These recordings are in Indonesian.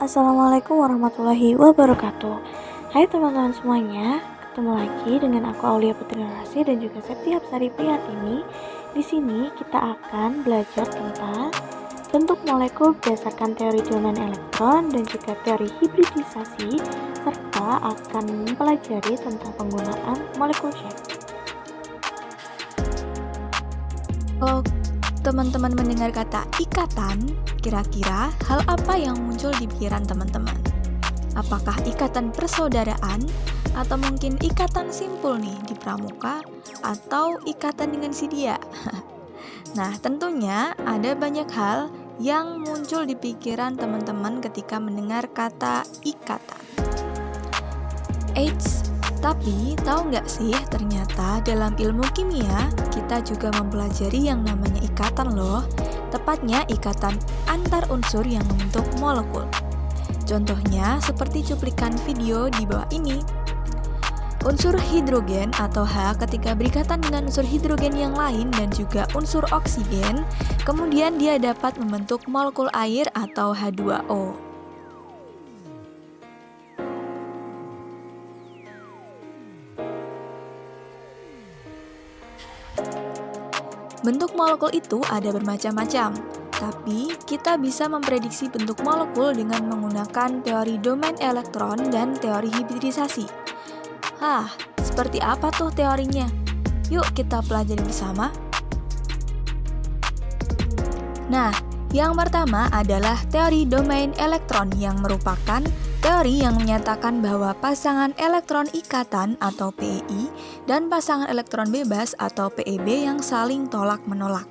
Assalamualaikum warahmatullahi wabarakatuh. Hai teman-teman semuanya, ketemu lagi dengan aku Aulia Putri Narasi dan juga Septi Hapsari Priyatini. Di sini kita akan belajar tentang bentuk molekul berdasarkan teori domain elektron dan juga teori hibridisasi, serta akan mempelajari tentang penggunaan molekul shape. Kalau teman-teman mendengar kata ikatan, kira-kira hal apa yang muncul di pikiran teman-teman? Apakah ikatan persaudaraan, atau mungkin ikatan simpul nih di pramuka, atau ikatan dengan si dia? Nah, tentunya ada banyak hal yang muncul di pikiran teman-teman ketika mendengar kata ikatan. Eits, tapi tahu nggak sih, ternyata dalam ilmu kimia kita juga mempelajari yang namanya ikatan loh. Tepatnya ikatan antar unsur yang membentuk molekul. Contohnya seperti cuplikan video di bawah ini. Unsur hidrogen atau H ketika berikatan dengan unsur hidrogen yang lain dan juga unsur oksigen, kemudian dia dapat membentuk molekul air atau H2O. Bentuk molekul itu ada bermacam-macam, tapi kita bisa memprediksi bentuk molekul dengan menggunakan teori domain elektron dan teori hibridisasi. Seperti apa tuh teorinya? Yuk kita pelajari bersama. Nah, yang pertama adalah teori domain elektron yang merupakan teori yang menyatakan bahwa pasangan elektron ikatan atau PEI dan pasangan elektron bebas atau PEB yang saling tolak-menolak.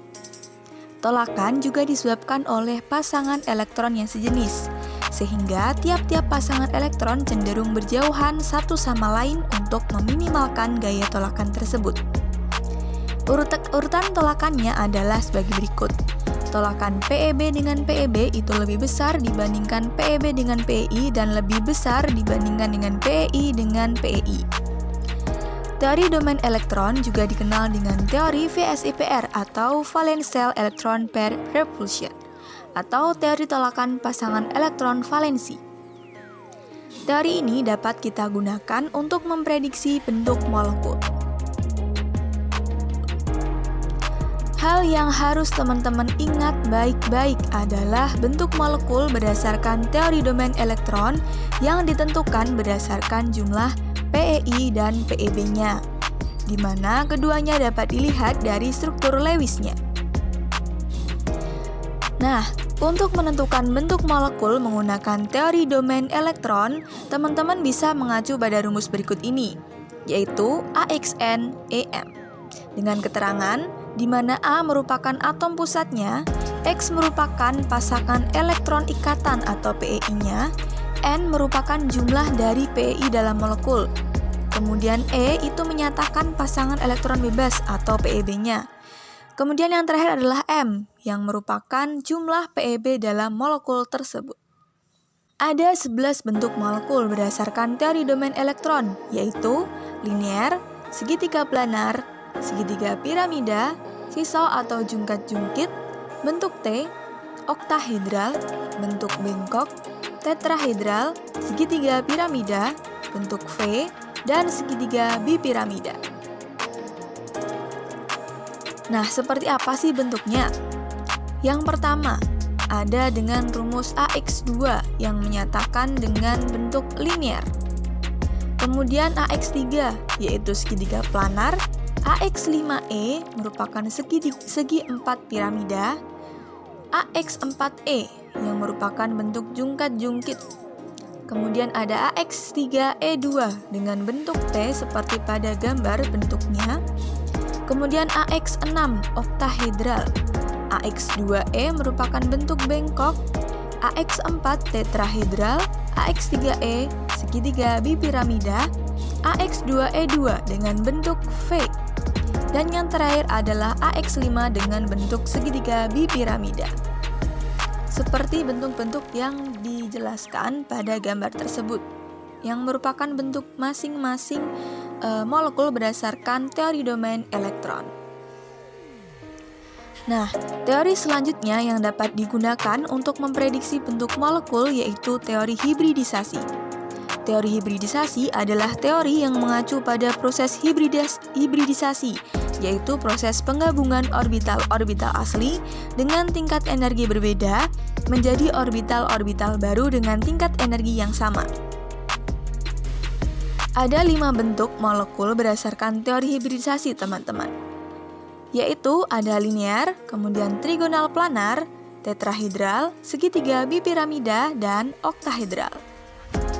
Tolakan juga disebabkan oleh pasangan elektron yang sejenis, sehingga tiap-tiap pasangan elektron cenderung berjauhan satu sama lain untuk meminimalkan gaya tolakan tersebut. Urutan tolakannya adalah sebagai berikut. Tolakan PEB dengan PEB itu lebih besar dibandingkan PEB dengan PEI dan lebih besar dibandingkan dengan PEI dengan PEI. Teori domain elektron juga dikenal dengan teori VSEPR atau Valence Shell Electron Pair Repulsion atau teori tolakan pasangan elektron valensi. Teori ini dapat kita gunakan untuk memprediksi bentuk molekul. Hal yang harus teman-teman ingat baik-baik adalah bentuk molekul berdasarkan teori domain elektron yang ditentukan berdasarkan jumlah PEI dan PEB-nya, di mana keduanya dapat dilihat dari struktur Lewis-nya. Nah, untuk menentukan bentuk molekul menggunakan teori domain elektron, teman-teman bisa mengacu pada rumus berikut ini, yaitu AXN-EM. Dengan keterangan di mana A merupakan atom pusatnya, X merupakan pasangan elektron ikatan atau PEI-nya, N merupakan jumlah dari PEI dalam molekul. Kemudian E itu menyatakan pasangan elektron bebas atau PEB-nya. Kemudian yang terakhir adalah M, yang merupakan jumlah PEB dalam molekul tersebut. Ada 11 bentuk molekul berdasarkan teori domain elektron, yaitu linear, segitiga planar, segitiga piramida, sisau atau jungkat-jungkit, bentuk T, oktahedral, bentuk bengkok, tetrahedral, segitiga piramida, bentuk V, dan segitiga bipiramida. Nah, seperti apa sih bentuknya? Yang pertama, ada dengan rumus AX2 yang menyatakan dengan bentuk linear. Kemudian AX3 yaitu segitiga planar, AX5E merupakan segi 4 piramida, AX4E yang merupakan bentuk jungkat-jungkit. Kemudian ada AX3E2 dengan bentuk T seperti pada gambar bentuknya. Kemudian AX6 oktahedral, AX2E merupakan bentuk bengkok, AX4 tetrahedral, AX3E segitiga bipiramida, AX2E2 dengan bentuk V. Dan yang terakhir adalah AX5 dengan bentuk segitiga bipiramida. Seperti bentuk-bentuk yang dijelaskan pada gambar tersebut, yang merupakan bentuk masing-masing molekul berdasarkan teori domain elektron. Nah, teori selanjutnya yang dapat digunakan untuk memprediksi bentuk molekul yaitu teori hibridisasi. Teori hibridisasi adalah teori yang mengacu pada proses hibridisasi, yaitu proses penggabungan orbital-orbital asli dengan tingkat energi berbeda menjadi orbital-orbital baru dengan tingkat energi yang sama. Ada 5 bentuk molekul berdasarkan teori hibridisasi, teman-teman. Yaitu ada linear, kemudian trigonal planar, tetrahedral, segitiga bipiramida, dan oktahedral.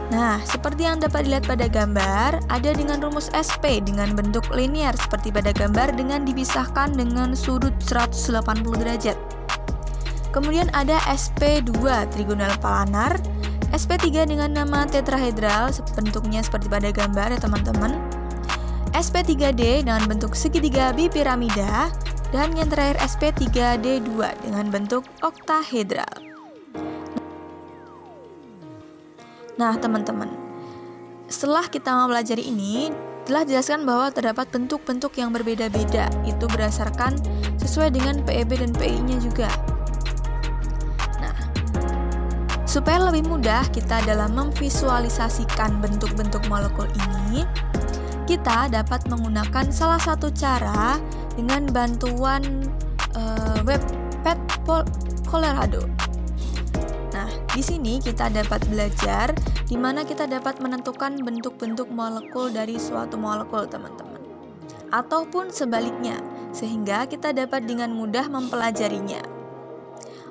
Nah, seperti yang dapat dilihat pada gambar, ada dengan rumus SP dengan bentuk linear seperti pada gambar dengan dipisahkan dengan sudut 180 derajat. Kemudian ada SP2 trigonal planar, SP3 dengan nama tetrahedral, bentuknya seperti pada gambar ya teman-teman. SP3D dengan bentuk segitiga bipiramida, dan yang terakhir SP3D2 dengan bentuk oktahedral. Nah teman-teman, setelah kita mempelajari ini, telah dijelaskan bahwa terdapat bentuk-bentuk yang berbeda-beda, itu berdasarkan sesuai dengan PEB dan PI-nya juga. Nah, supaya lebih mudah kita dalam memvisualisasikan bentuk-bentuk molekul ini, kita dapat menggunakan salah satu cara dengan bantuan web Pet Colorado. Nah, di sini kita dapat belajar di mana kita dapat menentukan bentuk-bentuk molekul dari suatu molekul, teman-teman. Ataupun sebaliknya, sehingga kita dapat dengan mudah mempelajarinya.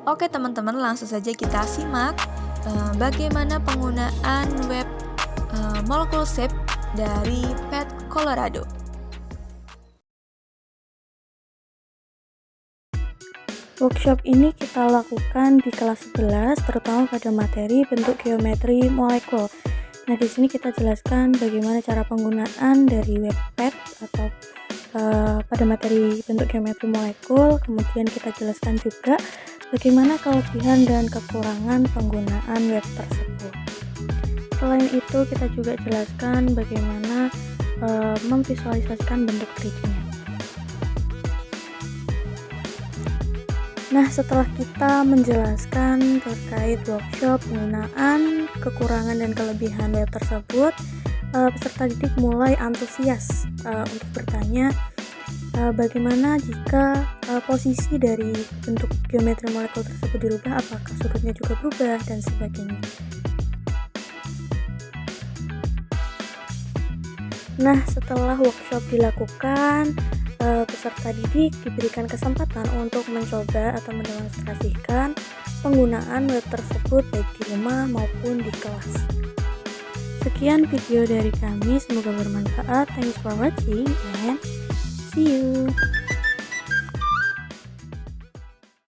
Oke, teman-teman, langsung saja kita simak bagaimana penggunaan web molekul shape dari Pet Colorado. Workshop ini kita lakukan di kelas 11, terutama pada materi bentuk geometri molekul. Nah, di sini kita jelaskan bagaimana cara penggunaan dari web PET atau pada materi bentuk geometri molekul. Kemudian kita jelaskan juga bagaimana kelebihan dan kekurangan penggunaan web tersebut. Selain itu, kita juga jelaskan bagaimana memvisualisasikan bentuk 3D-nya. Nah, setelah kita menjelaskan terkait workshop penggunaan, kekurangan dan kelebihan web tersebut, peserta didik mulai antusias untuk bertanya bagaimana jika posisi dari bentuk geometri molekul tersebut dirubah, apakah sudutnya juga berubah dan sebagainya. Nah, setelah workshop dilakukan, peserta didik diberikan kesempatan untuk mencoba atau mendemonstrasikan penggunaan web tersebut baik di rumah maupun di kelas. Sekian video dari kami, semoga bermanfaat. Thanks for watching and see you.